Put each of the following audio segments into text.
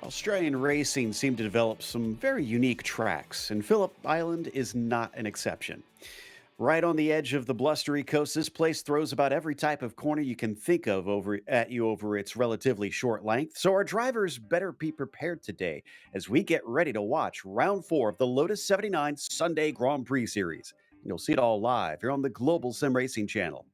Australian racing seemed to develop some very unique tracks, and Phillip Island is not an exception. Right on the edge of the blustery coast, this place throws about every type of corner you can think of over at you over its relatively short length. So our drivers better be prepared today as we get ready to watch round 4 of the Lotus 79 Sunday Grand Prix series. You'll see it all live here on the Global SimRacing Channel.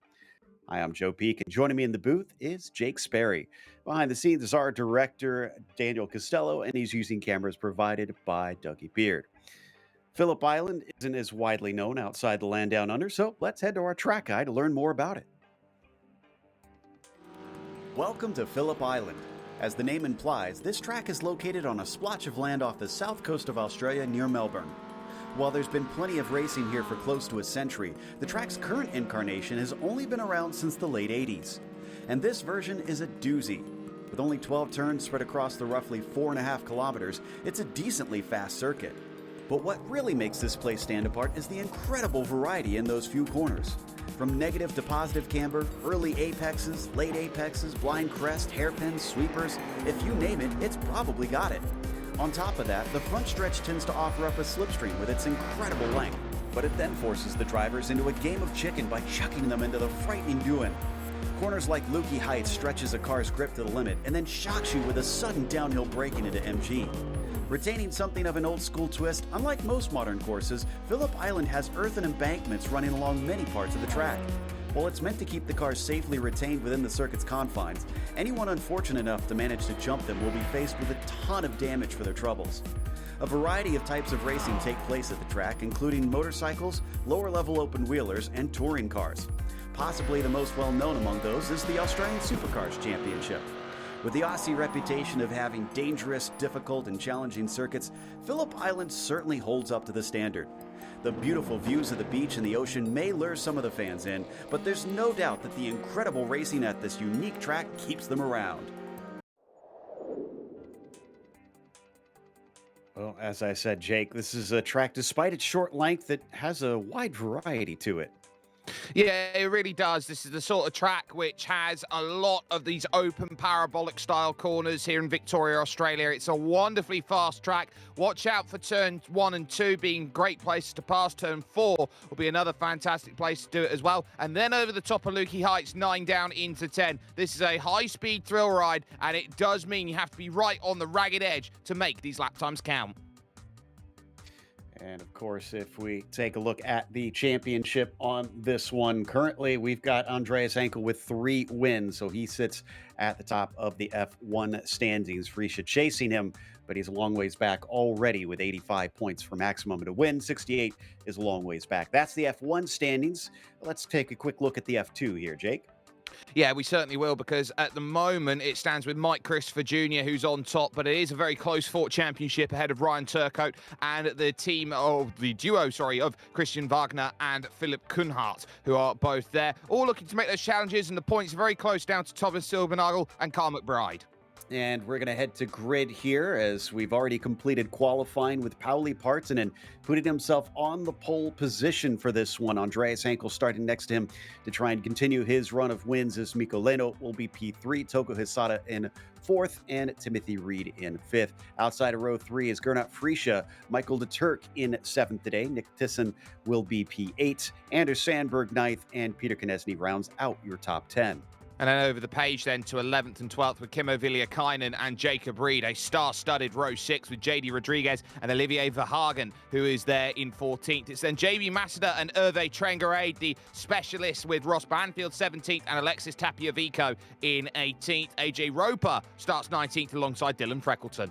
Hi, I'm Joe Peak, and joining me in the booth is Jake Sperry. Behind the scenes is our director, Daniel Costello, and he's using cameras provided by Dougie Beard. Phillip Island isn't as widely known outside the land down under, so let's head to our track guide to learn more about it. Welcome to Phillip Island. As the name implies, this track is located on a splotch of land off the south coast of Australia near Melbourne. While there's been plenty of racing here for close to a century, the track's current incarnation has only been around since the late 80s. And this version is a doozy. With only 12 turns spread across the roughly 4.5 kilometers, it's a decently fast circuit. But what really makes this place stand apart is the incredible variety in those few corners. From negative to positive camber, early apexes, late apexes, blind crest, hairpins, sweepers, if you name it, it's probably got it. On top of that, the front stretch tends to offer up a slipstream with its incredible length, but it then forces the drivers into a game of chicken by chucking them into the frightening Buin. Corners like Lukey Heights stretches a car's grip to the limit and then shocks you with a sudden downhill braking into MG. Retaining something of an old school twist, unlike most modern courses, Phillip Island has earthen embankments running along many parts of the track. While it's meant to keep the cars safely retained within the circuit's confines, anyone unfortunate enough to manage to jump them will be faced with a ton of damage for their troubles. A variety of types of racing take place at the track, including motorcycles, lower-level open-wheelers, and touring cars. Possibly the most well-known among those is the Australian Supercars Championship. With the Aussie reputation of having dangerous, difficult, and challenging circuits, Phillip Island certainly holds up to the standard. The beautiful views of the beach and the ocean may lure some of the fans in, but there's no doubt that the incredible racing at this unique track keeps them around. Well, as I said, Jake, this is a track, despite its short length, that has a wide variety to it. Yeah, it really does. This is the sort of track which has a lot of these open parabolic style corners here in Victoria, Australia. It's a wonderfully fast track. Watch out for turns 1 and 2 being great places to pass. Turn 4 will be another fantastic place to do it as well. And then over the top of Lukey Heights, 9 down into 10. This is a high-speed thrill ride, and it does mean you have to be right on the ragged edge to make these lap times count. And of course, if we take a look at the championship on this one, currently we've got Andreas Henkel with 3 wins, so he sits at the top of the F1 standings. Frisha chasing him, but he's a long ways back already with 85 points for maximum to win. 68 is a long ways back. That's the F1 standings. Let's take a quick look at the F2 here, Jake. Yeah, we certainly will, because at the moment it stands with Mike Christopher Jr., who's on top, but it is a very close-fought championship ahead of Ryan Turcotte and the duo of Christian Wagner and Philip Kunhardt, who are both there, all looking to make those challenges, and the points are very close down to Thomas Silbernagel and Carl McBride. And we're going to head to grid here as we've already completed qualifying with Pauli Partanen putting himself on the pole position for this one. Andreas Henkel starting next to him to try and continue his run of wins as Mikko Leno will be P3, Toko Hisata in 4th, and Timothy Reed in 5th. Outside of row 3 is Gernot Frisha, Michael de Turk in 7th today. Nick Tisson will be P8, Anders Sandberg 9th, and Peter Konesny rounds out your top 10. And then over the page then to 11th and 12th with Kimmo Villiakainen and Jacob Reed, a star-studded row 6 with JD Rodriguez and Olivier Verhagen, who is there in 14th. It's then JB Masada and Hervé Trengarade, the specialists, with Ross Banfield 17th and Alexis Tapiavico in 18th. AJ Roper starts 19th alongside Dylan Freckleton.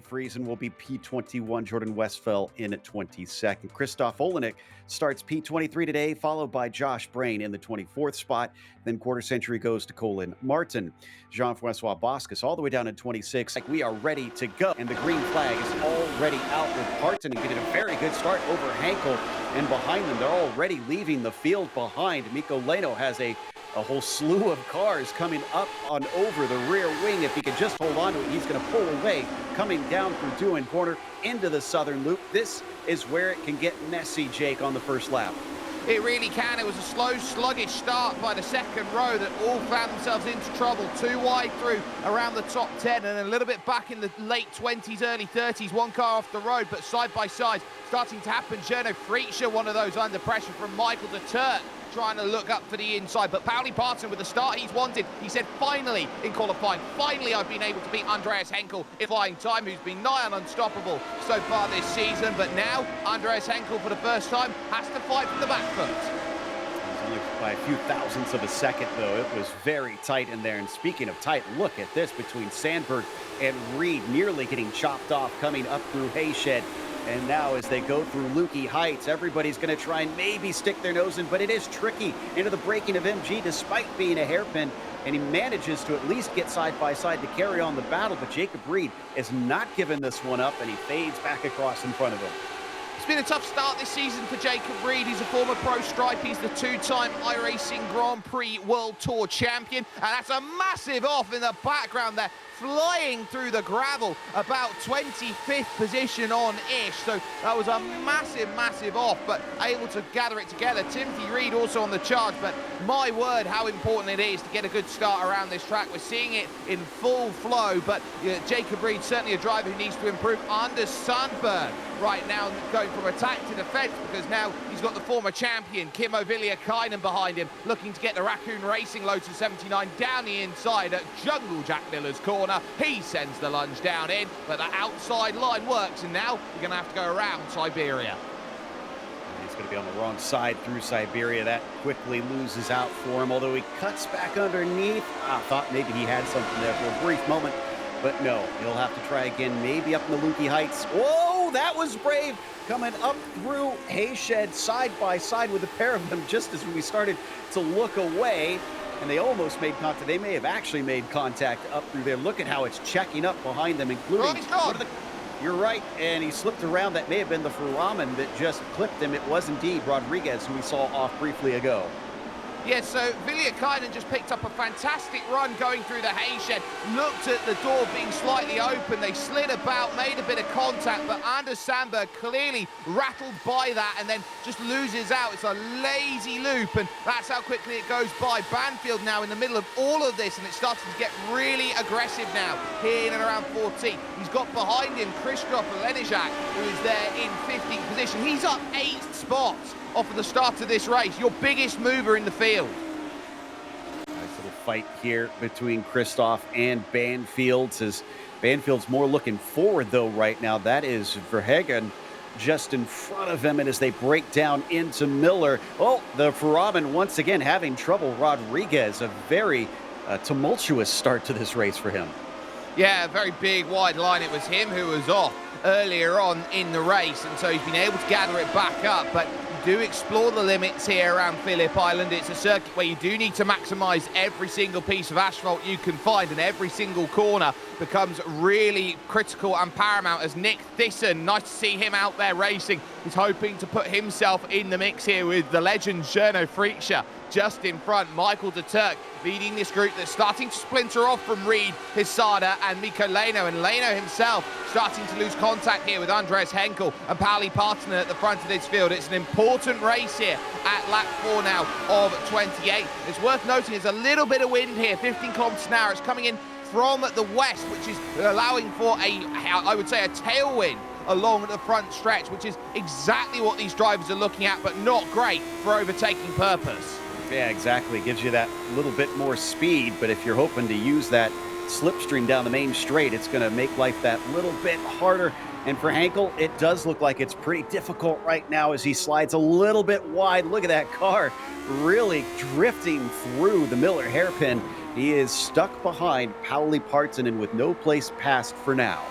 Friesen will be P21, Jordan Westphal in 22nd. Christoph Olenek starts P23 today, followed by Josh Brain in the 24th spot. Then quarter century goes to Colin Martin. Jean-Francois Boscus all the way down in 26. Like, we are ready to go. And the green flag is already out with Parton getting a very good start over Henkel. And behind them, they're already leaving the field behind. Mikko Leno has a whole slew of cars coming up on over the rear wing. If he can just hold on to it, he's going to pull away, coming down through Doohan Corner into the southern loop. This is where it can get messy, Jake, on the first lap. It really can. It was a slow, sluggish start by the second row that all found themselves into trouble. Too wide through around the top 10 and a little bit back in the late 20s, early 30s. One car off the road, but side by side starting to happen. Journo Freaksha, one of those under pressure from Michael de Turk, trying to look up for the inside, but Peterson with the start he's wanted. He said, finally, in qualifying, finally I've been able to beat Andreas Henkel in flying time, who's been nigh on unstoppable so far this season. But now, Andreas Henkel, for the first time, has to fight from the back foot. Only by a few thousandths of a second, though. It was very tight in there. And speaking of tight, look at this between Sandberg and Reed, nearly getting chopped off coming up through Hayshed. And now as they go through Lukey Heights, everybody's going to try and maybe stick their nose in, but it is tricky into the braking of MG despite being a hairpin, and he manages to at least get side by side to carry on the battle, but Jacob Reed is not giving this one up, and he fades back across in front of him. It's been a tough start this season for Jacob Reed. He's a former pro stripe. He's the two-time iRacing Grand Prix World Tour champion. And that's a massive off in the background there, flying through the gravel, about 25th position on-ish. So that was a massive, massive off, but able to gather it together. Timothy Reed also on the charge, but my word, how important it is to get a good start around this track. We're seeing it in full flow, but Jacob Reed, certainly a driver who needs to improve. Anders Sandberg right now going from attack to defense, because now he's got the former champion Kimmo Villiers-Kynen behind him, looking to get the Raccoon Racing Lotus 79 down the inside at Jungle Jack Miller's corner. He sends the lunge down in, but the outside line works, and now you're going to have to go around Siberia. He's going to be on the wrong side through Siberia. That quickly loses out for him, although he cuts back underneath. I thought maybe he had something there for a brief moment, but no, he'll have to try again, maybe up in the Lukey Heights. Whoa, that was brave, coming up through Hayshed side by side with a pair of them just as we started to look away, and they almost made contact. They may have actually made contact up through there. Look at how it's checking up behind them, including... You're right, and he slipped around. That may have been the Furaman that just clipped him. It was indeed Rodriguez, who we saw off briefly ago. Yes, so Villiers-Kynen just picked up a fantastic run going through the Hayshed, looked at the door being slightly open, they slid about, made a bit of contact, but Anders Sandberg clearly rattled by that and then just loses out. It's a lazy loop, and that's how quickly it goes by. Banfield now in the middle of all of this, and it's starting to get really aggressive now, here in and around 14. He's got behind him Christoph Lenizak, who is there in 15th position. He's up 8 spots off of the start of this race, your biggest mover in the field. Nice little fight here between Christoph and Banfield. As Banfield's more looking forward, though, right now. That is Verhagen just in front of him, and as they break down into Miller, oh, the Furaman once again having trouble. Rodriguez, a very tumultuous start to this race for him. Yeah, a very big wide line. It was him who was off earlier on in the race, and so he's been able to gather it back up, but do explore the limits here around Phillip Island. It's a circuit where you do need to maximise every single piece of asphalt you can find, and every single corner becomes really critical and paramount as Nick Thyssen, nice to see him out there racing, is hoping to put himself in the mix here with the legend Journo Freaksha just in front. Michael de Turk leading this group that's starting to splinter off from Reed, Hisada and Mikko Leno, and Leno himself starting to lose contact here with Andreas Henkel and Pauli Partanen at the front of this field. It's an important race here at lap 4 now of 28. It's worth noting there's a little bit of wind here, 15 kilometers an hour. It's coming in from the west, which is allowing for I would say a tailwind along the front stretch, which is exactly what these drivers are looking at, but not great for overtaking purpose. Yeah, exactly. Gives you that little bit more speed, but if you're hoping to use that slipstream down the main straight, it's going to make life that little bit harder. And for Henkel, it does look like it's pretty difficult right now as he slides a little bit wide. Look at that car really drifting through the Miller hairpin. He is stuck behind Pauli Partanen with no place past for now.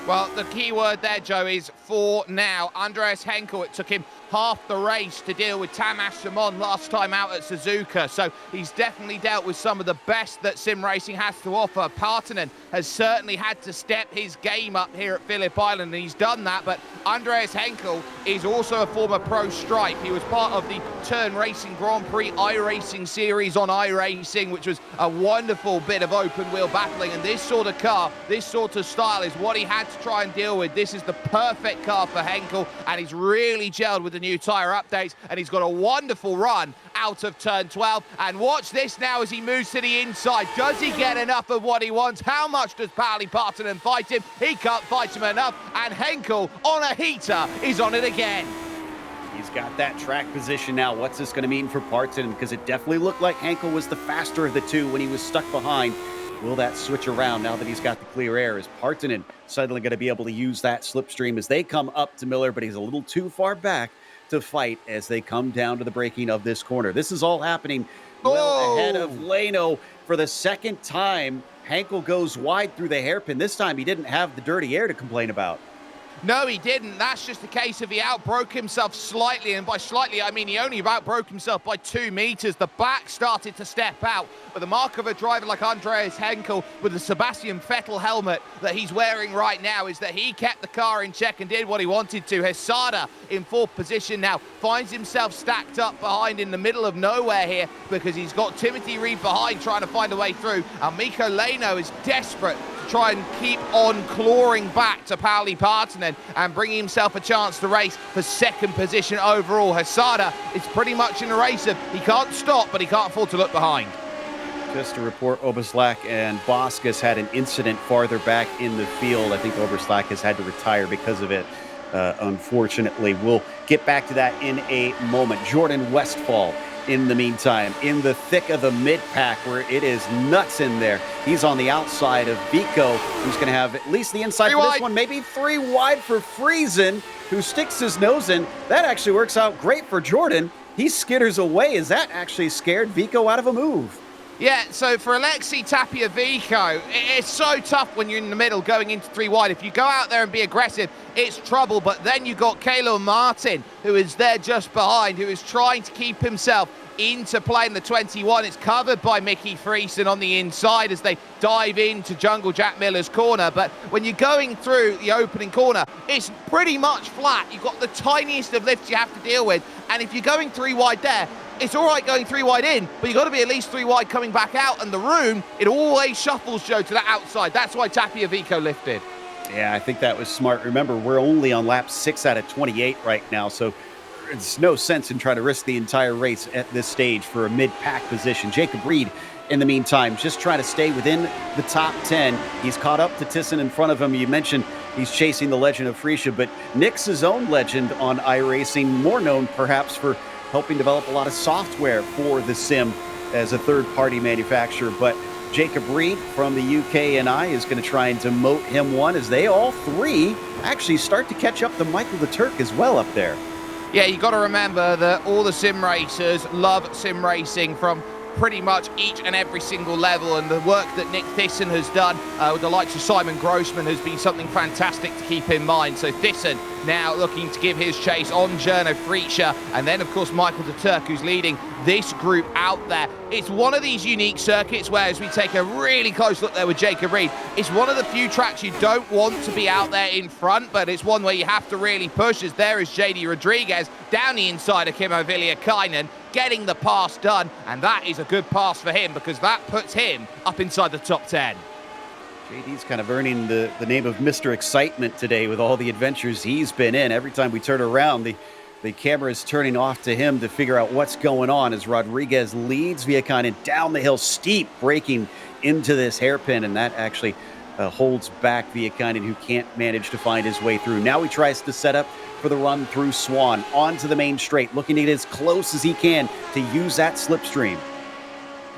Well, the key word there, Joe, is for now. Andreas Henkel, it took him half the race to deal with Tamas Simon last time out at Suzuka, so he's definitely dealt with some of the best that sim racing has to offer. Partanen has certainly had to step his game up here at Phillip Island, and he's done that, but Andreas Henkel is also a former pro stripe. He was part of the Turn Racing Grand Prix iRacing series on iRacing, which was a wonderful bit of open wheel battling, and this sort of car, this sort of style is what he had to try and deal with. This is the perfect car for Henkel, and he's really gelled with the new tyre updates, and he's got a wonderful run out of turn 12. And watch this now as he moves to the inside. Does he get enough of what he wants? How much does Partanen fight him? He can't fight him enough, and Henkel on a heater is on it again. He's got that track position now. What's this going to mean for Partanen? Because it definitely looked like Henkel was the faster of the two when he was stuck behind. Will that switch around now that he's got the clear air? Is Partanen suddenly going to be able to use that slipstream as they come up to Miller, but he's a little too far back to fight as they come down to the braking of this corner. This is all happening well ahead of Leno for the second time. Henkel goes wide through the hairpin. This time he didn't have the dirty air to complain about. No, he didn't. That's just a case of he outbroke himself slightly, and by slightly, I mean he only outbroke himself by 2 meters. The back started to step out, but the mark of a driver like Andreas Henkel with the Sebastian Vettel helmet that he's wearing right now is that he kept the car in check and did what he wanted to. Hesada in 4th position now finds himself stacked up behind in the middle of nowhere here because he's got Timothy Reed behind trying to find a way through, and Mikko Leno is desperate to try and keep on clawing back to Pauli Partanen and bringing himself a chance to race for 2nd position overall. Hesada is pretty much in a race of he can't stop, but he can't afford to look behind. Just to report, Oberslak and Boskus had an incident farther back in the field. I think Oberslak has had to retire because of it, unfortunately. We'll get back to that in a moment. Jordan Westphal, in the meantime, in the thick of the mid-pack where it is nuts in there. He's on the outside of Vico, who's going to have at least the inside for this one, maybe 3 wide for Friesen, who sticks his nose in. That actually works out great for Jordan. He skitters away as that actually scared Vico out of a move. Yeah, so for Alexei Tapia-Vico, it's so tough when you're in the middle going into 3 wide. If you go out there and be aggressive, it's trouble. But then you've got Kalo Martin, who is there just behind, who is trying to keep himself into play in the 21. It's covered by Mickey Friesen on the inside as they dive into Jungle Jack Miller's corner. But when you're going through the opening corner, it's pretty much flat. You've got the tiniest of lifts you have to deal with. And if you're going 3 wide there, it's all right going 3 wide in, but you've got to be at least 3 wide coming back out. And the room, it always shuffles, Joe, to the outside. That's why Tapia-Vico lifted. Yeah, I think that was smart. Remember, we're only on lap 6 out of 28 right now, so it's no sense in trying to risk the entire race at this stage for a mid-pack position. Jacob Reed, in the meantime, just trying to stay within the top 10. He's caught up to Thyssen in front of him. You mentioned he's chasing the legend of Freesia, but Nick's his own legend on iRacing, more known perhaps for helping develop a lot of software for the sim as a third-party manufacturer. But Jacob Reed from the UKNI is going to try and demote him one as they all 3 actually start to catch up to Michael the Turk as well up there. Yeah, you got to remember that all the sim racers love sim racing from pretty much each and every single level, and the work that Nick Thyssen has done with the likes of Simon Grossman has been something fantastic to keep in mind. So Thyssen now looking to give his chase on Journo Freesia, and then of course Michael de Turk, who's leading this group out there. It's one of these unique circuits where, as we take a really close look there with Jacob Reed, it's one of the few tracks you don't want to be out there in front, but it's one where you have to really push, as there is JD Rodriguez down the inside of Kimmo Villiakainen, getting the pass done, and that is a good pass for him because that puts him up inside the top 10. JD's kind of earning the name of Mr. Excitement today with all the adventures he's been in. Every time we turn around, the camera is turning off to him to figure out what's going on as Rodriguez leads Villiakainen down the hill, steep, braking into this hairpin, and that actually holds back Villiakainen, who can't manage to find his way through. Now he tries to set up for the run through Swan onto the main straight, looking to get as close as he can to use that slipstream.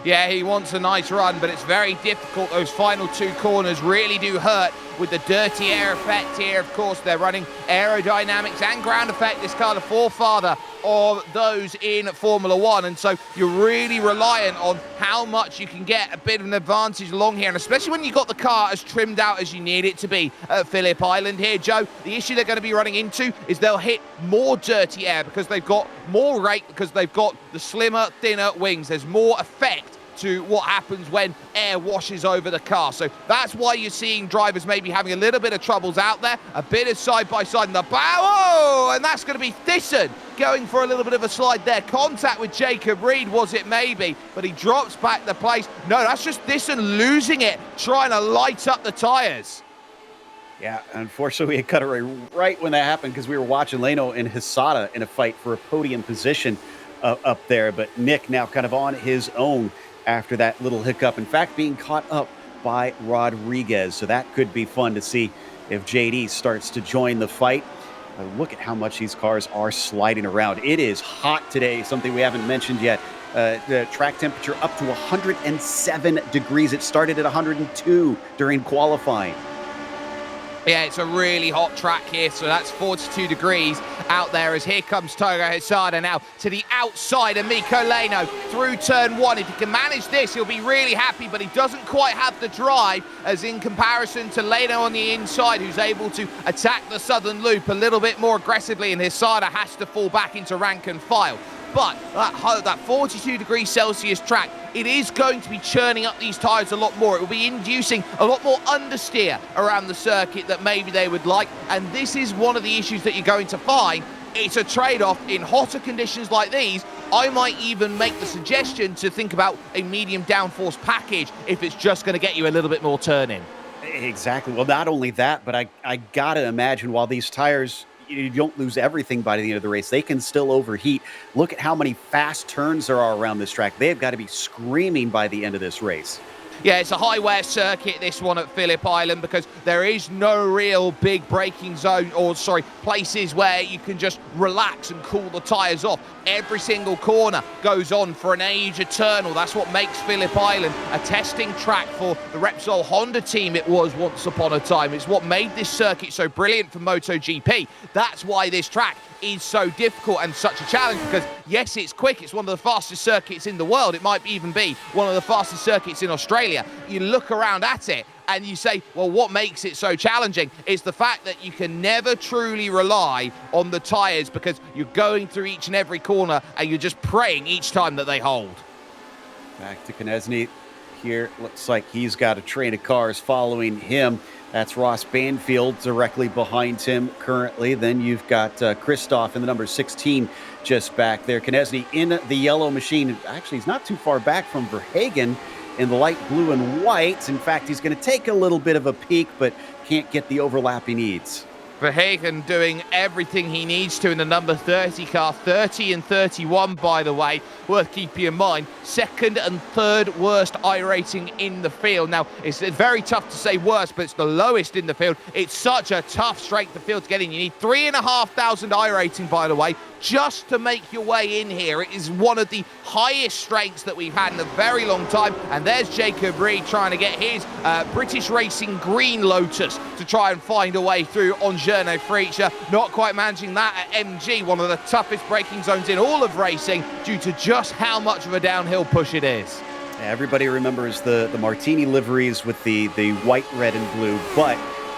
Yeah, he wants a nice run, but it's very difficult. Those final 2 corners really do hurt with the dirty air effect here. Of course, they're running aerodynamics and ground effect, this car, the forefather of those in Formula 1. And so you're really reliant on how much you can get a bit of an advantage along here. And especially when you've got the car as trimmed out as you need it to be at Phillip Island here, Joe, the issue they're going to be running into is they'll hit more dirty air because they've got more rake, because they've got the slimmer, thinner wings. There's more effect to what happens when air washes over the car. So that's why you're seeing drivers maybe having a little bit of troubles out there, a bit of side-by-side in the bow. Oh, and that's going to be Thyssen going for a little bit of a slide there. Contact with Jacob Reed, was it maybe? But he drops back the place. No, that's just Thyssen losing it, trying to light up the tyres. Yeah, unfortunately, it cut away right when that happened because we were watching Leno and Hisada in a fight for a podium position up there. But Nick now kind of on his own after that little hiccup. In fact, being caught up by Rodriguez. So that could be fun to see if JD starts to join the fight. Look at how much these cars are sliding around. It is hot today, something we haven't mentioned yet. The track temperature up to 107 degrees. It started at 102 during qualifying. Yeah, it's a really hot track here, so that's 42 degrees out there as here comes Togo Hisada now to the outside of Mikko Leno through turn one. If he can manage this, he'll be really happy, but he doesn't quite have the drive as in comparison to Leno on the inside, who's able to attack the southern loop a little bit more aggressively, and Hisada has to fall back into rank and file. But that 42 degrees Celsius track, it is going to be churning up these tyres a lot more. It will be inducing a lot more understeer around the circuit that maybe they would like. And this is one of the issues that you're going to find. It's a trade-off in hotter conditions like these. I might even make the suggestion to think about a medium downforce package if it's just going to get you a little bit more turn-in. Exactly. Well, not only that, but I got to imagine while these tires, you don't lose everything by the end of the race, they can still overheat. Look at how many fast turns there are around this track. They've got to be screaming by the end of this race. Yeah, it's a high-wear circuit, this one at Phillip Island, because there is no real big braking zone, places where you can just relax and cool the tyres off. Every single corner goes on for an age eternal. That's what makes Phillip Island a testing track for the Repsol Honda team it was once upon a time. It's what made this circuit so brilliant for MotoGP. That's why this track is so difficult and such a challenge, because yes, it's quick, it's one of the fastest circuits in the world, it might even be one of the fastest circuits in Australia. You look around at it and you say, well, what makes it so challenging is the fact that you can never truly rely on the tyres, because you're going through each and every corner and you're just praying each time that they hold. Back to Knesny here. Looks like he's got a train of cars following him. That's Ross Banfield directly behind him currently. Then you've got Christoph in the number 16 just back there. Knesny in the yellow machine. Actually, he's not too far back from Verhagen in the light blue and white. In fact, he's going to take a little bit of a peek, but can't get the overlap he needs. Verhagen doing everything he needs to in the number 30 car. 30 and 31, by the way, worth keeping in mind. Second and third worst iRacing in the field. Now, it's very tough to say worst, but it's the lowest in the field. It's such a tough straight the field to get in. You need 3,500 iRating, by the way, just to make your way in here. It is one of the highest strengths that we've had in a very long time. And there's Jacob Reed trying to get his British Racing green Lotus to try and find a way through on Journo Fritzsche. Not quite managing that at MG, one of the toughest braking zones in all of racing due to just how much of a downhill push it is. Everybody remembers the Martini liveries with the white, red, and blue, but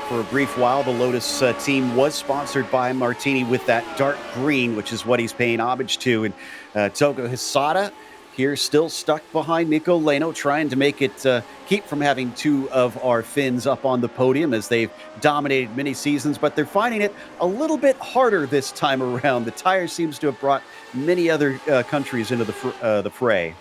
for a brief while, the Lotus team was sponsored by Martini with that dark green, which is what he's paying homage to. And Togo Hisada here still stuck behind Mikko Leno, trying to make it keep from having two of our Finns up on the podium as they've dominated many seasons, but they're finding it a little bit harder this time around. The tire seems to have brought many other countries into the fray.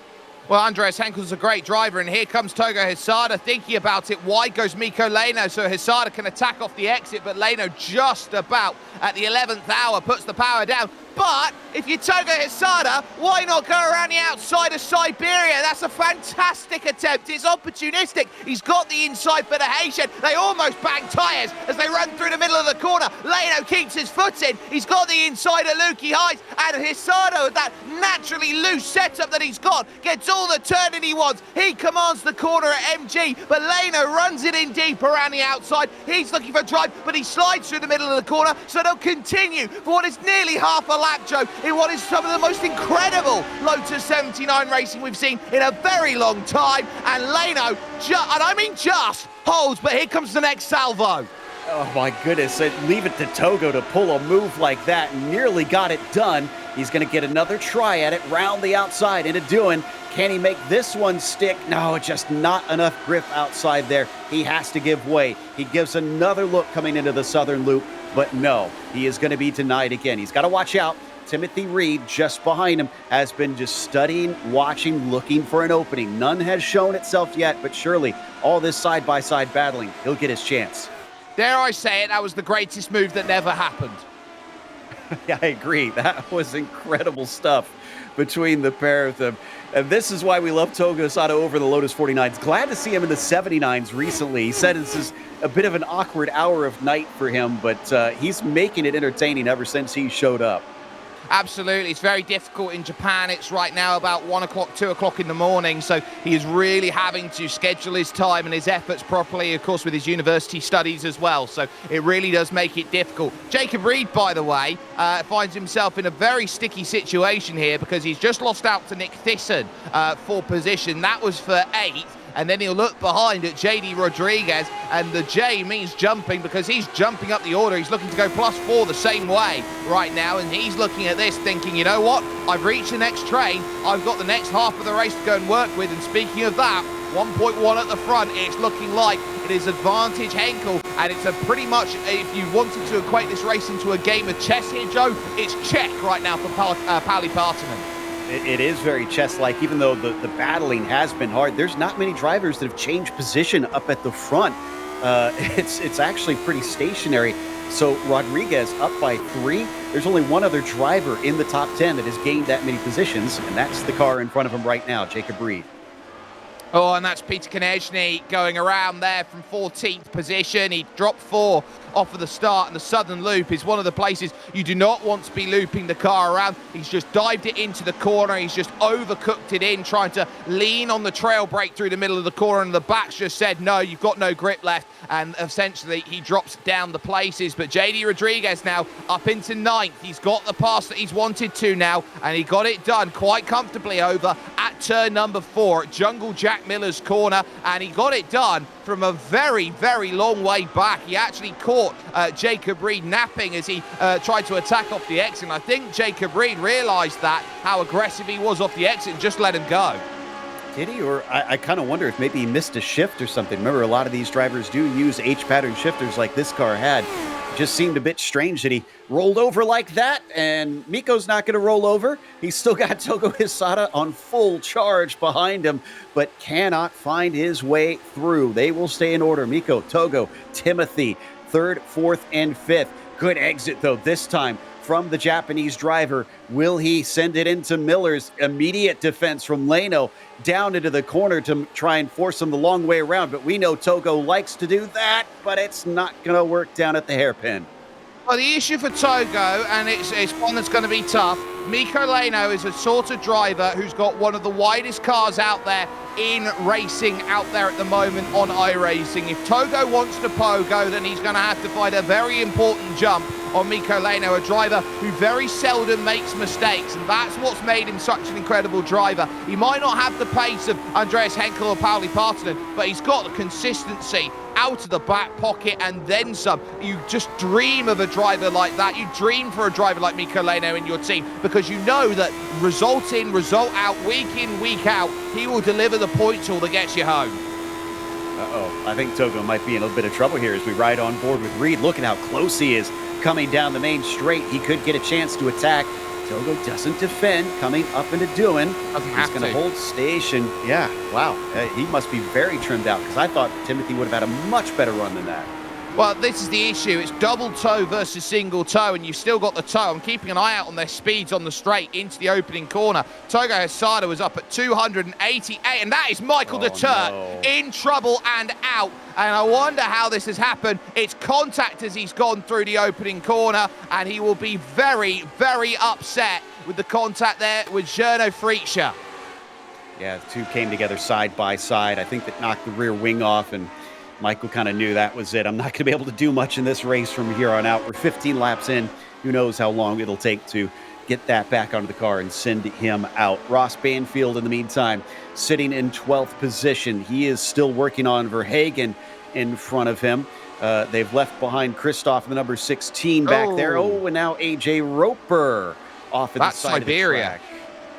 Well, Andreas Henkel's a great driver, and here comes Togo Hisada thinking about it. Wide goes Mikko Leno, so Hisada can attack off the exit, but Leno just about at the 11th hour puts the power down. But if you're Togo Hisada, why not go around the outside of Siberia? That's a fantastic attempt. It's opportunistic. He's got the inside for the Haitian. They almost bang tyres as they run through the middle of the corner. Leno keeps his foot in. He's got the inside of Lukey Heights, and Hisada, with that naturally loose setup that he's got, gets all the turning he wants. He commands the corner at MG, but Leno runs it in deep around the outside. He's looking for a drive, but he slides through the middle of the corner, so they'll continue for what is nearly half a lap, Joe, in what is some of the most incredible Lotus 79 racing we've seen in a very long time. And Leno, and I mean just, holds, but here comes the next salvo. Oh my goodness, leave it to Togo to pull a move like that. Nearly got it done. He's going to get another try at it, round the outside into doing. Can he make this one stick? No, just not enough grip outside there. He has to give way. He gives another look coming into the southern loop, but no, he is going to be denied again. He's got to watch out. Timothy Reed, just behind him, has been just studying, watching, looking for an opening. None has shown itself yet, but surely all this side-by-side battling, he'll get his chance. dare I say it, that was the greatest move that never happened. Yeah, I agree. That was incredible stuff between the pair of them. And this is why we love Togo Sato over the Lotus 49s. Glad to see him in the 79s recently. He said this is a bit of an awkward hour of night for him, but he's making it entertaining ever since he showed up. Absolutely. It's very difficult in Japan. It's right now about 1 o'clock, 2 o'clock in the morning. So he is really having to schedule his time and his efforts properly, of course, with his university studies as well. So it really does make it difficult. Jacob Reed, by the way, finds himself in a very sticky situation here because he's just lost out to Nick Thyssen for position. That was for 8th. And then he'll look behind at JD Rodriguez, and the J means jumping because he's jumping up the order. He's looking to go +4 the same way right now, and he's looking at this thinking, you know what, I've reached the next train, I've got the next half of the race to go and work with, and speaking of that, 1.1 at the front, it's looking like it is advantage Henkel, and it's a pretty much, if you wanted to equate this race into a game of chess here, Joe, it's check right now for Pauli Partanen. It is very chess-like, even though the battling has been hard. There's not many drivers that have changed position up at the front. It's actually pretty stationary. So Rodriguez up by 3. There's only one other driver in the top 10 that has gained that many positions, and that's the car in front of him right now, Jacob Reed. Oh, and that's Peter Konechny going around there from 14th position. He dropped 4 off of the start, and the southern loop is one of the places you do not want to be looping the car around. He's just dived it into the corner. He's just overcooked it in, trying to lean on the trail brake through the middle of the corner, and the back's just said, no, you've got no grip left, and essentially he drops down the places. But JD Rodriguez now up into 9th. He's got the pass that he's wanted to now, and he got it done quite comfortably over at turn number 4 at Jungle Jack Miller's corner, and he got it done from a very, very long way back. He actually caught Jacob Reed napping as he tried to attack off the exit, and I think Jacob Reed realised that, how aggressive he was off the exit, and just let him go. Did he? Or I kind of wonder if maybe he missed a shift or something. Remember, a lot of these drivers do use H-pattern shifters like this car had. Just seemed a bit strange that he rolled over like that, and Miko's not going to roll over. He's still got Togo Hisata on full charge behind him, but cannot find his way through. They will stay in order. Miko, Togo, Timothy, 3rd, 4th, and 5th. Good exit, though, this time from the Japanese driver. Will he send it into Miller's immediate defense from Leno down into the corner to try and force him the long way around? But we know Togo likes to do that, but it's not going to work down at the hairpin. Well, the issue for Togo, and it's one that's going to be tough, Mikko Leno is a sort of driver who's got one of the widest cars out there in racing out there at the moment on iRacing. If Togo wants to pogo, then he's going to have to find a very important jump on Mikko Leno, a driver who very seldom makes mistakes, and that's what's made him such an incredible driver. He might not have the pace of Andreas Henkel or Pauli Partanen, but he's got the consistency out of the back pocket and then some. You just dream of a driver like that. You dream for a driver like Mikko Leno in your team, because you know that result in, result out, week in, week out, he will deliver the point tool that gets you home. Uh-oh, I think Togo might be in a little bit of trouble here as we ride on board with Reed. Look at how close he is coming down the main straight. He could get a chance to attack. Togo doesn't defend, coming up into doing. He's going to hold station. Yeah, wow. He must be very trimmed out, because I thought Timothy would have had a much better run than that. Well, this is the issue. It's double toe versus single toe, and you've still got the toe. I'm keeping an eye out on their speeds on the straight into the opening corner. Togo Hisata was up at 288, and that is Michael Deter in trouble and out. And I wonder how this has happened. It's contact as he's gone through the opening corner, and he will be very, very upset with the contact there with Jerno Frietscher. Yeah, the two came together side by side. I think that knocked the rear wing off, and Michael kind of knew that was it. I'm not going to be able to do much in this race from here on out. We're 15 laps in. Who knows how long it'll take to get that back onto the car and send him out. Ross Banfield, in the meantime, sitting in 12th position. He is still working on Verhagen in front of him. They've left behind Christoph, the number 16 back there. Oh, and now A.J. Roper off at the side Siberia. of the track.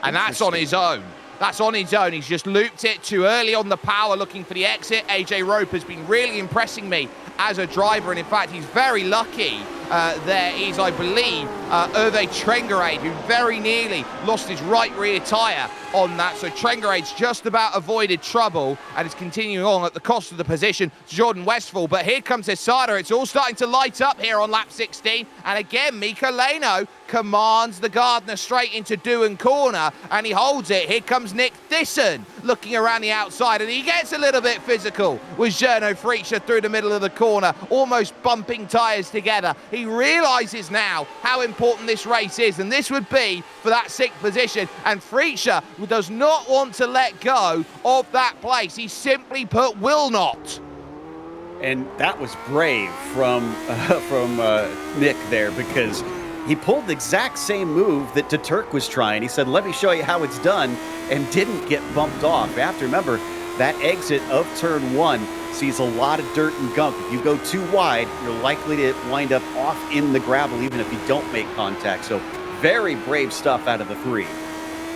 And that's on his own. That's on his own. He's just looped it too early on the power, looking for the exit. AJ Roper's been really impressing me as a driver, and in fact, he's very lucky. There is, I believe, Hervé Trengarade, who very nearly lost his right rear tyre on that. So Trengarade's just about avoided trouble and is continuing on at the cost of the position to Jordan Westphal. But here comes Hesada. It's all starting to light up here on lap 16. And again, Mikko Leno commands the Gardner straight into Doohan corner, and he holds it. Here comes Nick Thyssen looking around the outside, and he gets a little bit physical with Jarno Fritzsche through the middle of the corner, almost bumping tyres together. He realises now how important this race is, and this would be for that 6th position, and Fritzsche does not want to let go of that place. He simply put will not. And that was brave from Nick there, because he pulled the exact same move that Turk was trying. He said, let me show you how it's done, and didn't get bumped off. You have to remember, that exit of turn 1 sees a lot of dirt and gunk. If you go too wide, you're likely to wind up off in the gravel, even if you don't make contact. So very brave stuff out of the 3.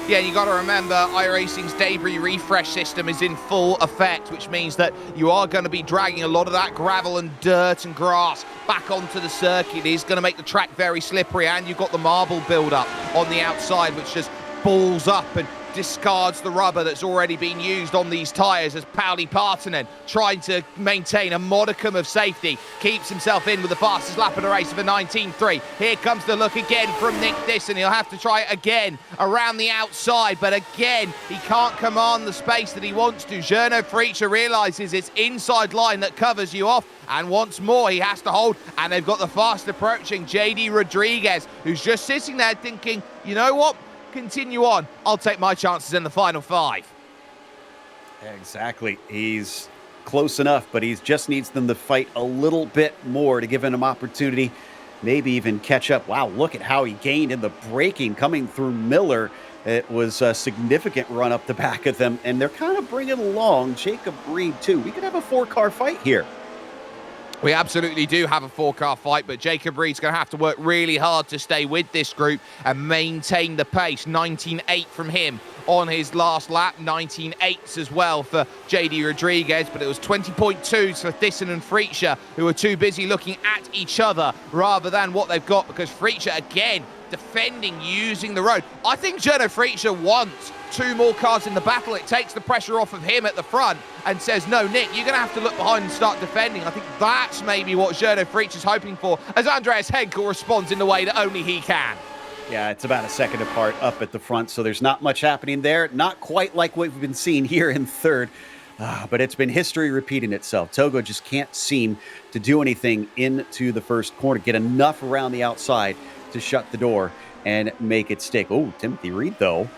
Yeah, you got to remember, iRacing's debris refresh system is in full effect, which means that you are going to be dragging a lot of that gravel and dirt and grass back onto the circuit. It is going to make the track very slippery, and you've got the marble build-up on the outside, which just balls up and discards the rubber that's already been used on these tyres, as Pauli Partanen, trying to maintain a modicum of safety, keeps himself in with the fastest lap of the race of a 19.3. Here comes the look again from Nick Thyssen. He'll have to try it again around the outside, but again, he can't command the space that he wants to. Jarno Fritzsche realises it's inside line that covers you off, and once more he has to hold, and they've got the fast approaching JD Rodriguez, who's just sitting there thinking, you know what? Continue on. I'll take my chances in the final 5. Exactly. He's close enough, but he just needs them to fight a little bit more to give him opportunity, maybe even catch up. Wow, look at how he gained in the braking coming through Miller. It was a significant run up the back of them, and they're kind of bringing along Jacob Reed too. We could have a 4-car fight here. We absolutely do have a 4-car fight, but Jacob Reed's going to have to work really hard to stay with this group and maintain the pace. 19.8 from him on his last lap, 19.8s as well for JD Rodriguez, but it was 20.2s for Thyssen and Fritzsche, who are too busy looking at each other rather than what they've got, because Fritzsche, again, defending, using the road. I think Jarno Fritzsche wants 2 more cars in the battle. It takes the pressure off of him at the front and says, no, Nick, you're going to have to look behind and start defending. I think that's maybe what Jarno Fritzsche is hoping for, as Andreas Henkel responds in the way that only he can. Yeah, it's about a second apart up at the front, so there's not much happening there. Not quite like what we've been seeing here in 3rd, but it's been history repeating itself. Togo just can't seem to do anything into the first corner, get enough around the outside to shut the door and make it stick. Oh, Timothy Reed, though.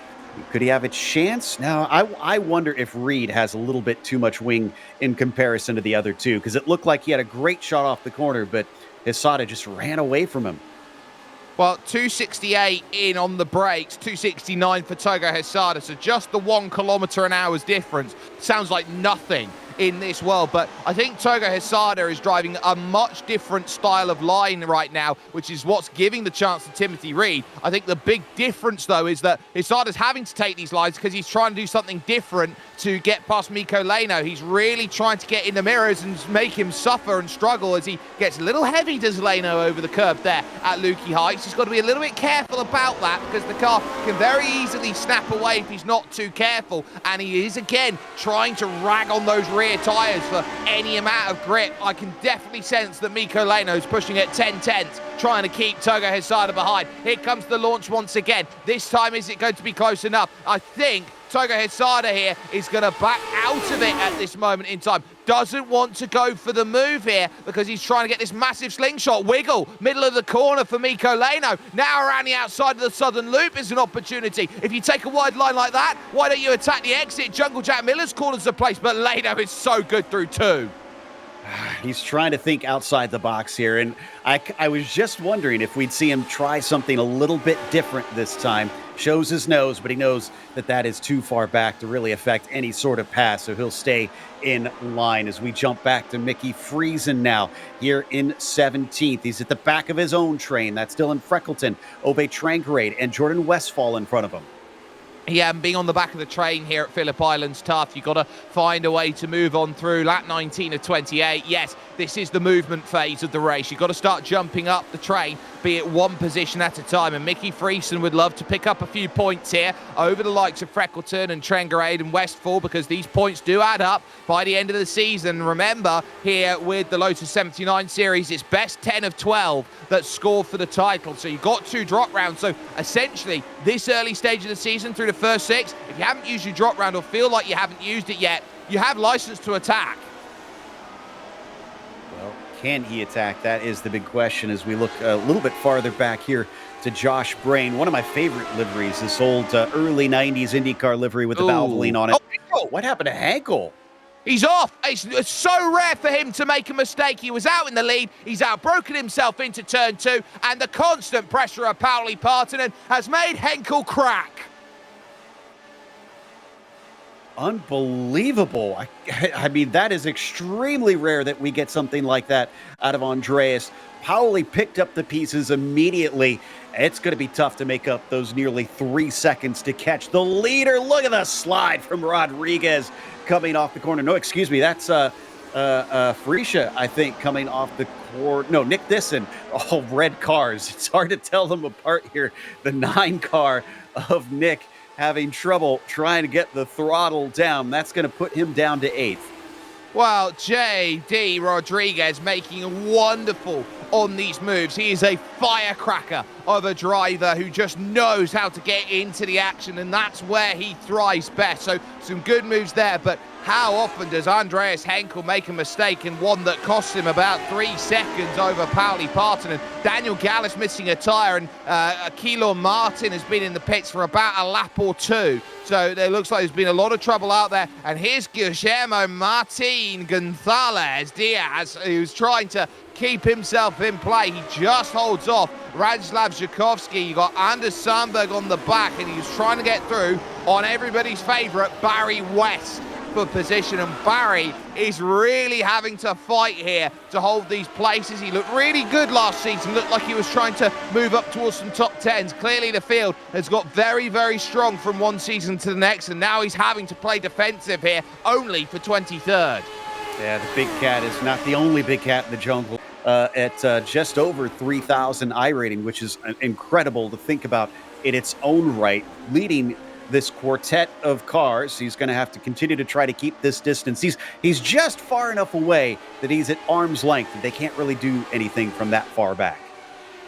Could he have a chance? Now, I wonder if Reed has a little bit too much wing in comparison to the other two, because it looked like he had a great shot off the corner, but Hesada just ran away from him. Well, 268 in on the brakes, 269 for Togo Hesada, so just the 1 kilometre an hour's difference. Sounds like nothing in this world, but I think Togo Hesada is driving a much different style of line right now, which is what's giving the chance to Timothy Reed. I think the big difference, though, is that Hesada's having to take these lines because he's trying to do something different to get past Mikko Leno. He's really trying to get in the mirrors and make him suffer and struggle as he gets a little heavy, does Leno, over the curb there at Lukey Heights. He's got to be a little bit careful about that, because the car can very easily snap away if he's not too careful, and he is again trying to rag on those rear tyres for any amount of grip. I can definitely sense that Mikko Leno's pushing at 10/10, trying to keep Togo Hesada behind. Here comes the launch once again. This time, is it going to be close enough? I think Togo Hesada here is going to back out of it at this moment in time. Doesn't want to go for the move here because he's trying to get this massive slingshot wiggle. Middle of the corner for Mikko Leno. Now around the outside of the southern loop is an opportunity. If you take a wide line like that, why don't you attack the exit? Jungle Jack Miller's corners the place, but Leno is so good through 2. He's trying to think outside the box here, and I was just wondering if we'd see him try something a little bit different this time. Shows his nose, but he knows that that is too far back to really affect any sort of pass, so he'll stay in line as we jump back to Mickey Friesen now here in 17th. He's at the back of his own train. That's Dylan Freckleton, Ove Trangrade, and Jordan Westphal in front of him. Yeah, and being on the back of the train here at Phillip Island's tough. You've got to find a way to move on through. Lap 19 of 28. Yes, this is the movement phase of the race. You've got to start jumping up the train be it one position at a time. And Mickey Friesen would love to pick up a few points here over the likes of Freckleton and Trengarade and Westfall, because these points do add up by the end of the season. Remember, here with the Lotus 79 series, it's best 10 of 12 that score for the title. So you've got 2 drop rounds. So essentially, this early stage of the season through the first 6, if you haven't used your drop round or feel like you haven't used it yet, you have license to attack. Well, can he attack? That is the big question as we look a little bit farther back here to Josh Brain. One of my favorite liveries, this old early 90s IndyCar livery with the Valvoline on it. Oh, what happened to Hankel? He's off. It's so rare for him to make a mistake. He was out in the lead. He's outbroken himself into turn 2, and the constant pressure of Pauli Partanen has made Henkel crack. Unbelievable. I mean, that is extremely rare that we get something like that out of Andreas. Pauli picked up the pieces immediately. It's going to be tough to make up those nearly 3 seconds to catch the leader. Look at the slide from Rodriguez coming off the corner. No, excuse me. That's Frisha, I think, coming off the corner. No, Nick Disson. Oh, red cars. It's hard to tell them apart here. The 9 car of Nick having trouble trying to get the throttle down. That's going to put him down to 8th. Well, J.D. Rodriguez making wonderful on these moves. He is a firecracker of a driver who just knows how to get into the action, and that's where he thrives best. So some good moves there, but how often does Andreas Henkel make a mistake, and one that costs him about 3 seconds over Pauli Partanen? Daniel Gallus missing a tyre, and Kilo Martin has been in the pits for about a lap or 2. So it looks like there's been a lot of trouble out there. And here's Guillermo Martin Gonzalez Diaz, who's trying to keep himself in play. He just holds off Radzislav Zhukovsky. You got Anders Sandberg on the back, and he's trying to get through on everybody's favourite Barry West for position, and Barry is really having to fight here to hold these places. He looked really good last season, looked like he was trying to move up towards some top 10s. Clearly the field has got very, very strong from one season to the next, and now he's having to play defensive here, only for 23rd. Yeah, the big cat is not the only big cat in the jungle. At just over 3,000 iRating, which is incredible to think about in its own right, leading this quartet of cars. He's going to have to continue to try to keep this distance. He's just far enough away that he's at arm's length, and they can't really do anything from that far back.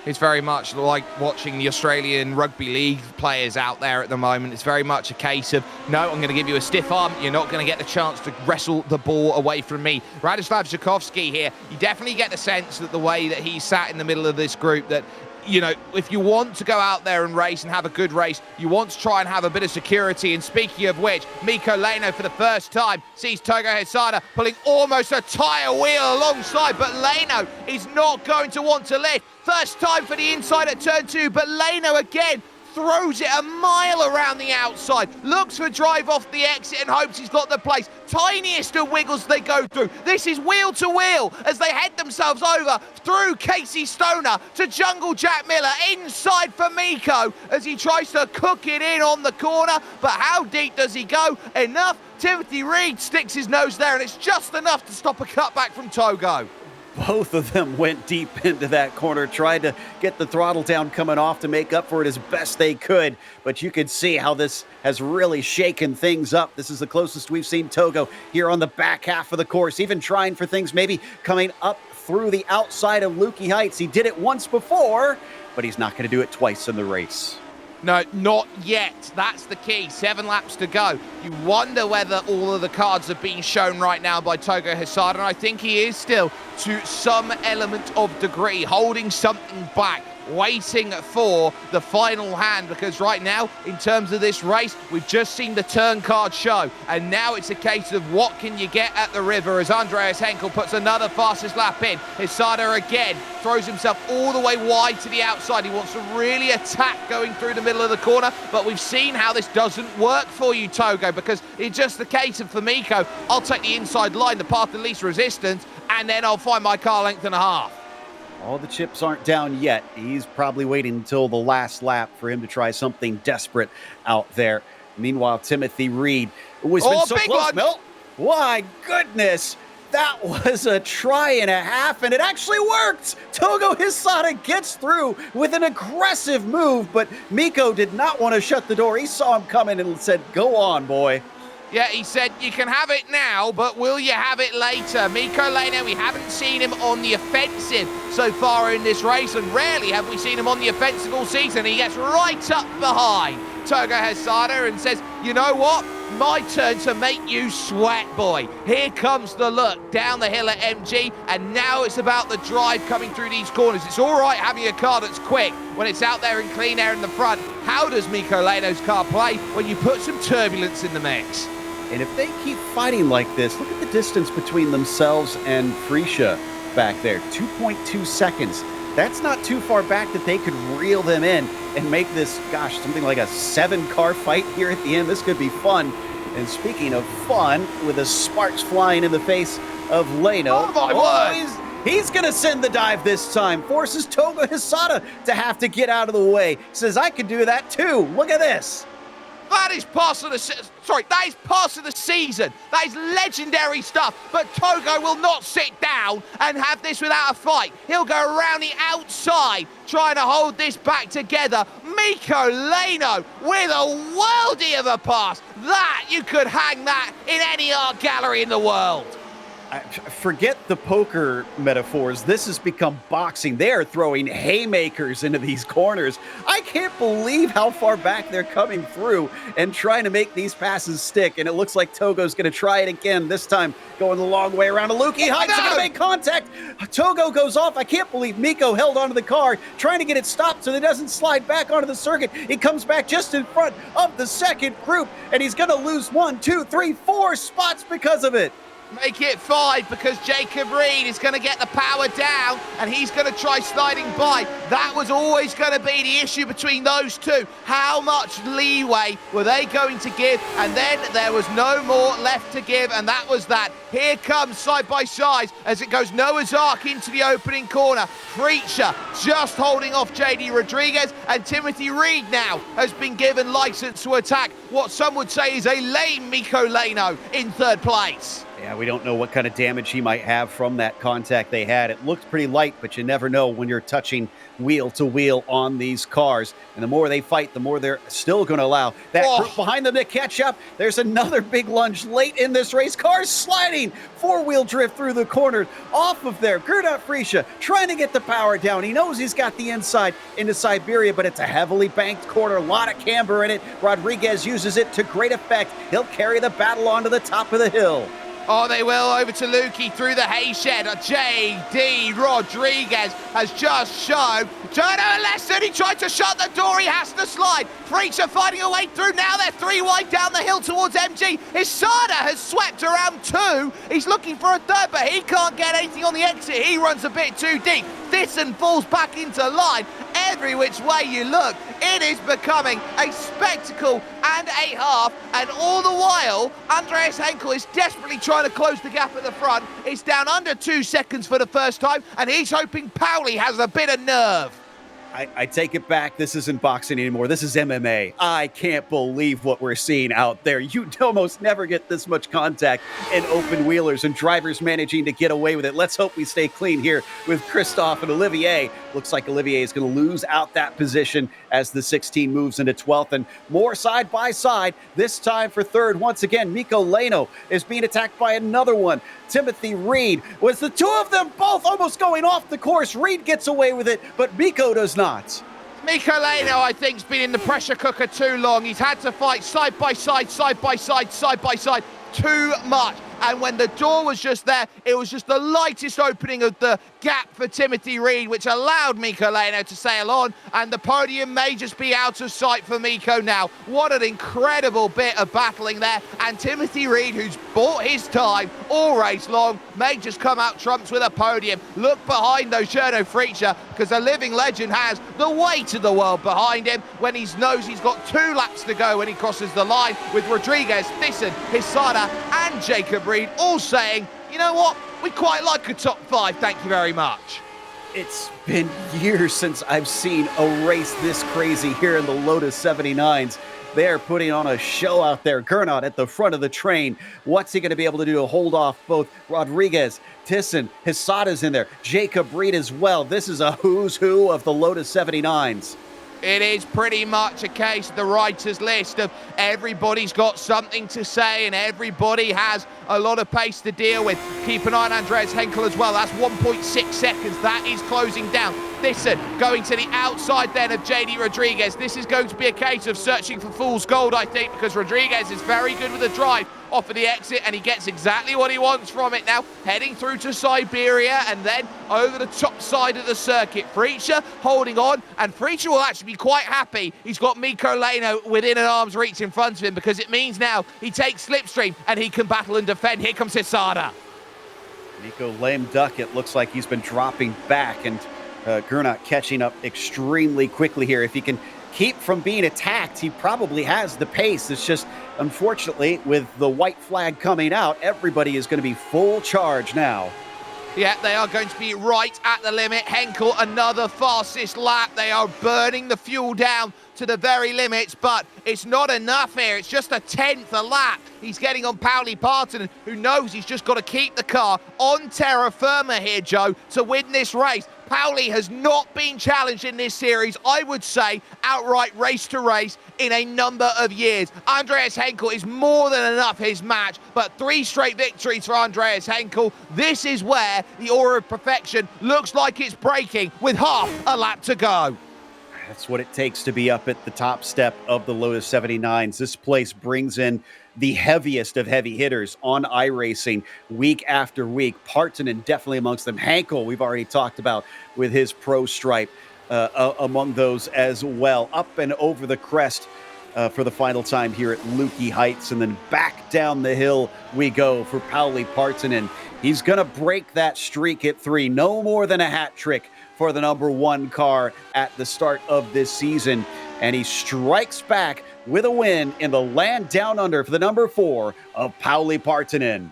It's very much like watching the Australian Rugby League players out there at the moment. It's very much a case of, no, I'm going to give you a stiff arm. You're not going to get the chance to wrestle the ball away from me. Radzislav Zhukovsky here, you definitely get the sense that the way that he sat in the middle of this group, that, you know, if you want to go out there and race and have a good race, you want to try and have a bit of security. And speaking of which, Mikko Leno for the first time sees Togo Hesada pulling almost a tyre wheel alongside, but Leno is not going to want to lift. First time for the inside at turn 2, but Leno again throws it a mile around the outside, looks for drive off the exit and hopes he's got the place. Tiniest of wiggles they go through. This is wheel to wheel as they head themselves over through Casey Stoner to Jungle Jack Miller, inside for Mikko as he tries to cook it in on the corner, but how deep does he go? Enough. Timothy Reed sticks his nose there, and it's just enough to stop a cutback from Togo. Both of them went deep into that corner, tried to get the throttle down coming off to make up for it as best they could. But you can see how this has really shaken things up. This is the closest we've seen Togo here on the back half of the course, even trying for things maybe coming up through the outside of Lukey Heights. He did it once before, but he's not going to do it twice in the race. No, not yet. That's the key. 7 laps to go. You wonder whether all of the cards have been shown right now by Togo Hesada, and I think he is still, to some element of degree, holding something back, waiting for the final hand, because right now, in terms of this race, we've just seen the turn card show, and now it's a case of what can you get at the river as Andreas Henkel puts another fastest lap in. Hesada again throws himself all the way wide to the outside. He wants to really attack going through the middle of the corner, but we've seen how this doesn't work for you, Togo, because it's just the case of, for Mikko, I'll take the inside line, the path of least resistance, and then I'll find my car length and a half. All the chips aren't down yet. He's probably waiting until the last lap for him to try something desperate out there. Meanwhile, Timothy Reed, who has been so close. My goodness. That was a try and a half, and it actually worked! Togo Hisada gets through with an aggressive move, but Miko did not want to shut the door. He saw him coming and said, "Go on, boy." Yeah, he said, you can have it now, but will you have it later? Miko Leno, we haven't seen him on the offensive so far in this race, and rarely have we seen him on the offensive all season. He gets right up behind Togo Hisada and says, you know what? My turn to make you sweat, boy. Here comes the look down the hill at MG, and now it's about the drive coming through these corners. It's all right having a car that's quick when it's out there in clean air in the front. How does Miko Leno's car play when you put some turbulence in the mix? And if they keep fighting like this, look at the distance between themselves and Freesia back there, 2.2 seconds. That's not too far back that they could reel them in and make this, gosh, something like a 7-car fight here at the end. This could be fun. And speaking of fun, with the sparks flying in the face of Leno, he's going to send the dive this time, forces Togo Hisada to have to get out of the way. Says, I can do that too. Look at this. That is part of the season. That is legendary stuff. But Togo will not sit down and have this without a fight. He'll go around the outside trying to hold this back together. Miko Leno with a worldie of a pass. That, you could hang that in any art gallery in the world. Forget the poker metaphors. This has become boxing. They are throwing haymakers into these corners. I can't believe how far back they're coming through and trying to make these passes stick. And it looks like Togo's going to try it again, this time going the long way around. Aluki Heights are going to make contact. Togo goes off. I can't believe Miko held onto the car, trying to get it stopped so that it doesn't slide back onto the circuit. He comes back just in front of the second group, and he's going to lose 1, 2, 3, 4 spots because of it. Make it 5 because Jacob Reed is going to get the power down and he's going to try sliding by. That was always going to be the issue between those two. How much leeway were they going to give? And then there was no more left to give, and that was that. Here comes side by side as it goes Noah's Ark into the opening corner. Preacher just holding off JD Rodriguez, and Timothy Reed now has been given license to attack what some would say is a lame Miko Leno in third place. Yeah, we don't know what kind of damage he might have from that contact they had. It looked pretty light, but you never know when you're touching wheel to wheel on these cars. And the more they fight, the more they're still going to allow that group behind them to catch up. There's another big lunge late in this race. Cars sliding, four-wheel drift through the corners, off of there. Gernot Freesia trying to get the power down. He knows he's got the inside into Siberia, but it's a heavily banked corner, a lot of camber in it. Rodriguez uses it to great effect. He'll carry the battle onto the top of the hill. Oh, they will, over to Lukey through the hay shed. J.D. Rodriguez has just shown. Turn a lesson, he tried to shut the door, he has to slide. Freaks are fighting a way through, now they're 3 wide down the hill towards MG. Hisada has swept around 2. He's looking for a third, but he can't get anything on the exit. He runs a bit too deep. Thiessen falls back into line. Every which way you look, it is becoming a spectacle and a half, and all the while, Andreas Henkel is desperately trying to close the gap at the front. It's down under 2 seconds for the first time, and he's hoping Pauli has a bit of nerve. I take it back. This isn't boxing anymore. This is MMA. I can't believe what we're seeing out there. You almost never get this much contact in open wheelers and drivers managing to get away with it. Let's hope we stay clean here with Christophe and Olivier. Looks like Olivier is going to lose out that position as the 16 moves into 12th, and more side by side, this time for third. Once again, Miko Leno is being attacked by another one. Timothy Reed, was the two of them both almost going off the course. Reed gets away with it, but Miko does not. Miko Leno, I think, has been in the pressure cooker too long. He's had to fight side by side, side by side, side by side too much. And when the door was just there, it was just the lightest opening of the gap for Timothy Reed, which allowed Miko Leno to sail on, and the podium may just be out of sight for Miko now. What an incredible bit of battling there, and Timothy Reed, who's bought his time all race long, may just come out trumps with a podium. Look behind though, Gernot Freesia, because a living legend has the weight of the world behind him when he knows he's got 2 laps to go when he crosses the line, with Rodriguez, Thiessen, Hisada and Jacob Reed all saying, you know what, we quite like a top 5, thank you very much. It's been years since I've seen a race this crazy here in the Lotus 79s. They're putting on a show out there. Gernot at the front of the train. What's he going to be able to do to hold off both Rodriguez, Tisson, Hisada's in there, Jacob Reed as well. This is a who's who of the Lotus 79s. It is pretty much a case of the writer's list of everybody's got something to say and everybody has a lot of pace to deal with. Keep an eye on Andreas Henkel as well. That's 1.6 seconds. That is closing down. Listen, going to the outside then of JD Rodriguez. This is going to be a case of searching for fool's gold, I think, because Rodriguez is very good with the drive off of the exit, and he gets exactly what he wants from it now. Heading through to Siberia and then over the top side of the circuit. Freacher holding on, and Freacher will actually be quite happy. He's got Mikko Leno within an arm's reach in front of him, because it means now he takes slipstream and he can battle and defend. Here comes Hisada. Nico lame duck. It looks like he's been dropping back, and Gernot catching up extremely quickly here. If he can keep from being attacked, he probably has the pace. It's just, unfortunately, with the white flag coming out, everybody is going to be full charge now. Yeah, they are going to be right at the limit. Henkel, another fastest lap. They are burning the fuel down to the very limits, but it's not enough here. It's just a 10th a lap. He's getting on Pauli Partonen, who knows he's just got to keep the car on terra firma here, Joe, to win this race. Pauli has not been challenged in this series, I would say, outright race to race in a number of years. Andreas Henkel is more than enough his match, but 3 straight victories for Andreas Henkel. This is where the aura of perfection looks like it's breaking with half a lap to go. That's what it takes to be up at the top step of the Lotus 79s. This place brings in the heaviest of heavy hitters on iRacing week after week. Partonen definitely amongst them. Henkel, we've already talked about with his pro stripe among those as well. Up and over the crest for the final time here at Lukey Heights, and then back down the hill we go for Pauli Partonen. He's going to break that streak at 3. No more than a hat trick for the number 1 car at the start of this season. And he strikes back with a win in the land down under for the number 4 of Pauli Partonen.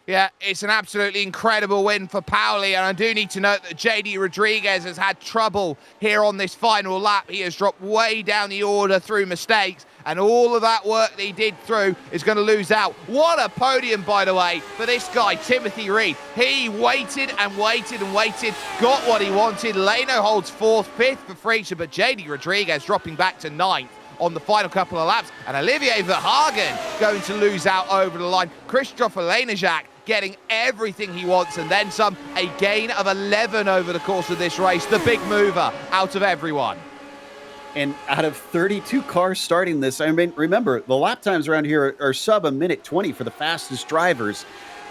Yeah, it's an absolutely incredible win for Pauli, and I do need to note that JD Rodriguez has had trouble here on this final lap. He has dropped way down the order through mistakes, and all of that work that he did through is going to lose out. What a podium, by the way, for this guy, Timothy Reed. He waited and waited and waited, got what he wanted. Leno holds 4th, 5th for Freacher, but JD Rodriguez dropping back to 9th on the final couple of laps, and Olivier Verhagen going to lose out over the line. Christopher Lenejak getting everything he wants and then some, a gain of 11 over the course of this race, the big mover out of everyone. And out of 32 cars starting this, I mean, remember, the lap times around here are sub a minute 20 for the fastest drivers,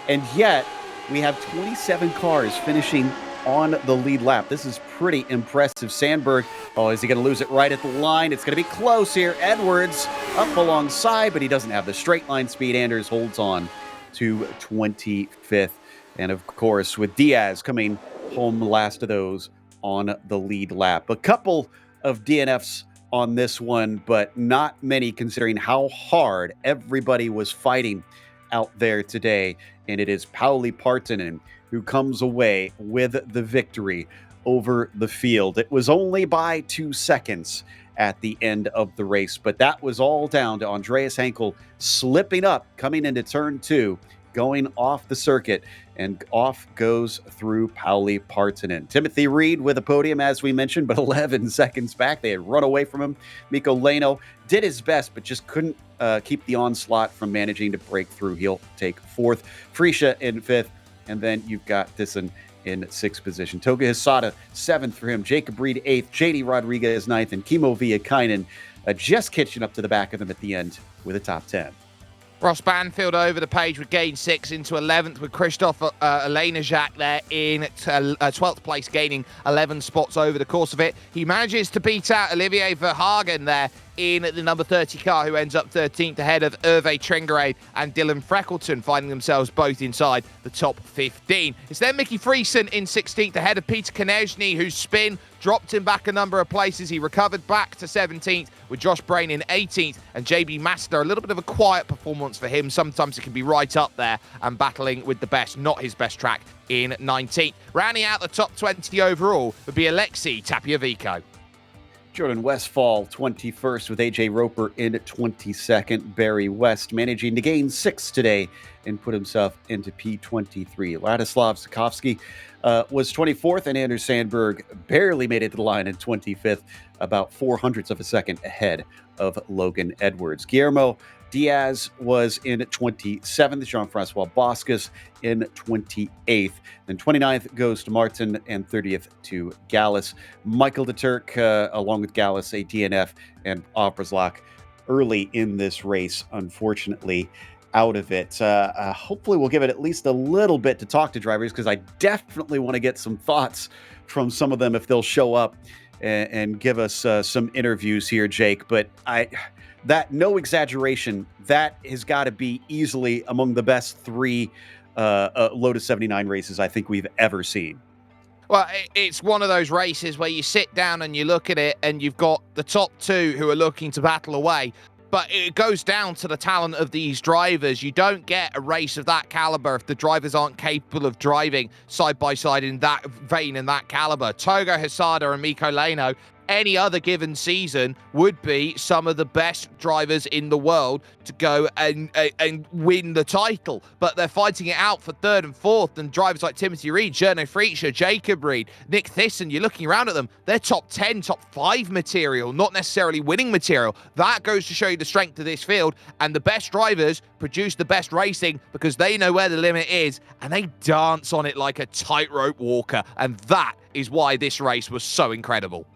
and yet we have 27 cars finishing on the lead lap. This is pretty impressive. Sandberg, oh, is he going to lose it right at the line? It's going to be close here. Edwards up alongside, but he doesn't have the straight line speed. Anders holds on to 25th. And of course, with Diaz coming home last of those on the lead lap. A couple of DNFs on this one, but not many considering how hard everybody was fighting out there today. And it is Pauli Partonen who comes away with the victory over the field. It was only by 2 seconds at the end of the race, but that was all down to Andreas Henkel slipping up, coming into turn 2, going off the circuit, and off goes through Pauli Partonen. Timothy Reed with a podium, as we mentioned, but 11 seconds back. They had run away from him. Mikko Leno did his best, but just couldn't keep the onslaught from managing to break through. He'll take 4th. Freacher in 5th, and then you've got Tisson in 6th position. Toga Hisada, 7th for him. Jacob Reed, 8th. JD Rodriguez, 9th. And Kimmo Viekainen just catching up to the back of them at the end with a top 10. Ross Banfield over the page with gain 6 into 11th, with Christophe Lenejak there in 12th place, gaining 11 spots over the course of it. He manages to beat out Olivier Verhagen there in the number 30 car, who ends up 13th ahead of Hervé Tringeret and Dylan Freckleton, finding themselves both inside the top 15. It's then Mickey Friesen in 16th ahead of Peter Konechny, whose spin dropped him back a number of places. He recovered back to 17th, with Josh Brain in 18th, and JB Master, a little bit of a quiet performance for him. Sometimes it can be right up there and battling with the best, not his best track, in 19th. Rounding out the top 20 overall would be Alexei Tapia-Vico. Jordan Westfall 21st with AJ Roper in 22nd. Barry West managing to gain 6 today and put himself into P23. Ladislav Sikovsky was 24th, and Anders Sandberg barely made it to the line in 25th, about 0.04 of a second ahead of Logan Edwards. Guillermo Diaz was in 27th, Jean-Francois Boscus in 28th. Then 29th goes to Martin and 30th to Gallus. Michael de Turk, along with Gallus, a DNF, and Opreslak early in this race, unfortunately, out of it. Hopefully we'll give it at least a little bit to talk to drivers, because I definitely want to get some thoughts from some of them if they'll show up and give us some interviews here, Jake. But that, no exaggeration, that has got to be easily among the best 3 Lotus 79 races I think we've ever seen. Well, it's one of those races where you sit down and you look at it and you've got the top 2 who are looking to battle away. But it goes down to the talent of these drivers. You don't get a race of that caliber if the drivers aren't capable of driving side by side in that vein and that caliber. Togo Hesada and Mikko Leino, any other given season, would be some of the best drivers in the world to go and win the title. But they're fighting it out for 3rd and 4th, and drivers like Timothy Reed, Jerno Fritzsche, Jacob Reed, Nick Thyssen, you're looking around at them, they're top 10, top 5 material, not necessarily winning material. That goes to show you the strength of this field, and the best drivers produce the best racing because they know where the limit is, and they dance on it like a tightrope walker, and that is why this race was so incredible.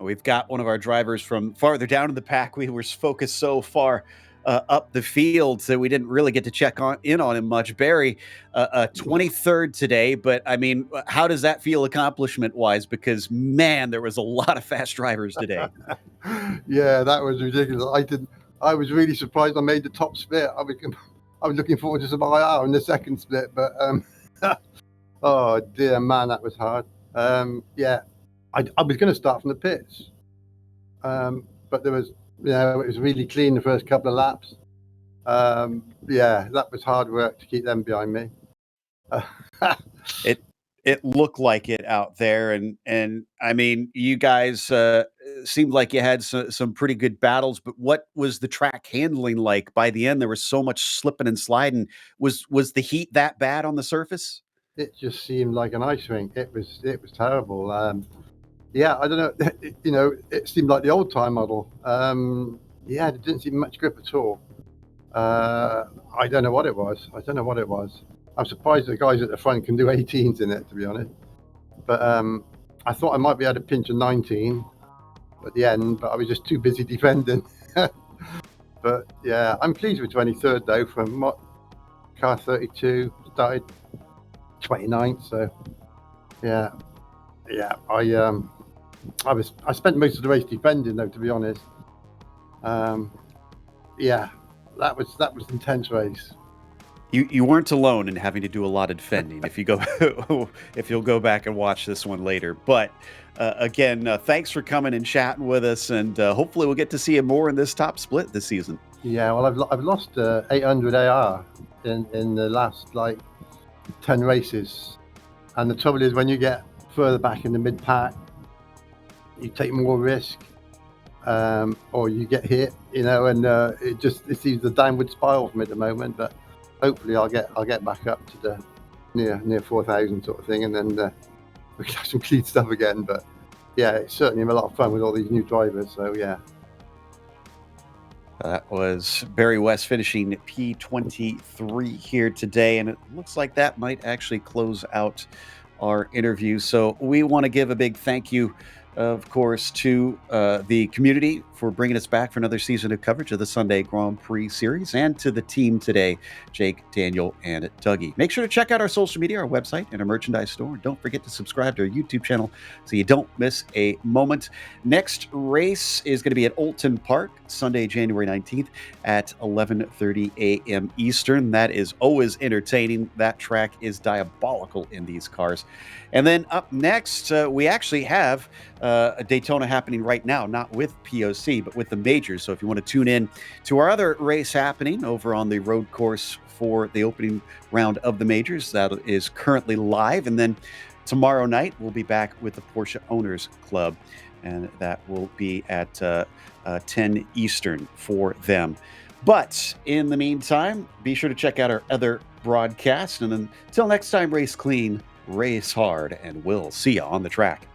We've got one of our drivers from farther down in the pack. We were focused so far up the field that we didn't really get to check in on him much. Barry, 23rd today, but I mean, how does that feel accomplishment-wise? Because, man, there was a lot of fast drivers today. Yeah, that was ridiculous. I was really surprised I made the top split. I was looking forward to some IR in the second split, but oh dear, man, that was hard. Yeah. I was going to start from the pits, but there was, it was really clean the first couple of laps. Yeah, that was hard work to keep them behind me. It looked like it out there, and I mean, you guys seemed like you had some pretty good battles. But what was the track handling like by the end? There was so much slipping and sliding. Was the heat that bad on the surface? It just seemed like an ice rink. It was terrible. Yeah, I don't know. It seemed like the old time model. Yeah, there didn't seem much grip at all. I don't know what it was. I'm surprised the guys at the front can do 18s in it, to be honest. But I thought I might be able to pinch a 19 at the end, but I was just too busy defending. But yeah, I'm pleased with 23rd though. From car 32 started 29th, so yeah. I spent most of the race defending though, to be honest. Yeah, that was an intense race. You weren't alone in having to do a lot of defending. If you'll go back and watch this one later. But again, thanks for coming and chatting with us, and hopefully we'll get to see you more in this top split this season. Yeah, well, I've lost 800 AR in the last 10 races, and the trouble is when you get further back in the mid pack, you take more risk, or you get hit, and it seems the downward spiral from at the moment. But hopefully, I'll get back up to the near 4,000 sort of thing, and then we can have some clean stuff again. But yeah, it's certainly a lot of fun with all these new drivers. So yeah. That was Barry West finishing P23 here today, and it looks like that might actually close out our interview. So we want to give a big thank you, of course, to the community for bringing us back for another season of coverage of the Sunday Grand Prix Series, and to the team today, Jake, Daniel, and Dougie. Make sure to check out our social media, our website, and our merchandise store. Don't forget to subscribe to our YouTube channel so you don't miss a moment. Next race is going to be at Oulton Park, Sunday, January 19th at 11:30 a.m. Eastern. That is always entertaining. That track is diabolical in these cars. And then up next, we actually have a Daytona happening right now, not with POC, but with the majors. So if you want to tune in to our other race happening over on the road course for the opening round of the majors, that is currently live. And then Tomorrow night, we'll be back with the Porsche Owners Club, and that will be at 10 Eastern for them. But in the meantime, be sure to check out our other broadcasts. And until next time, race clean, race hard, and we'll see you on the track.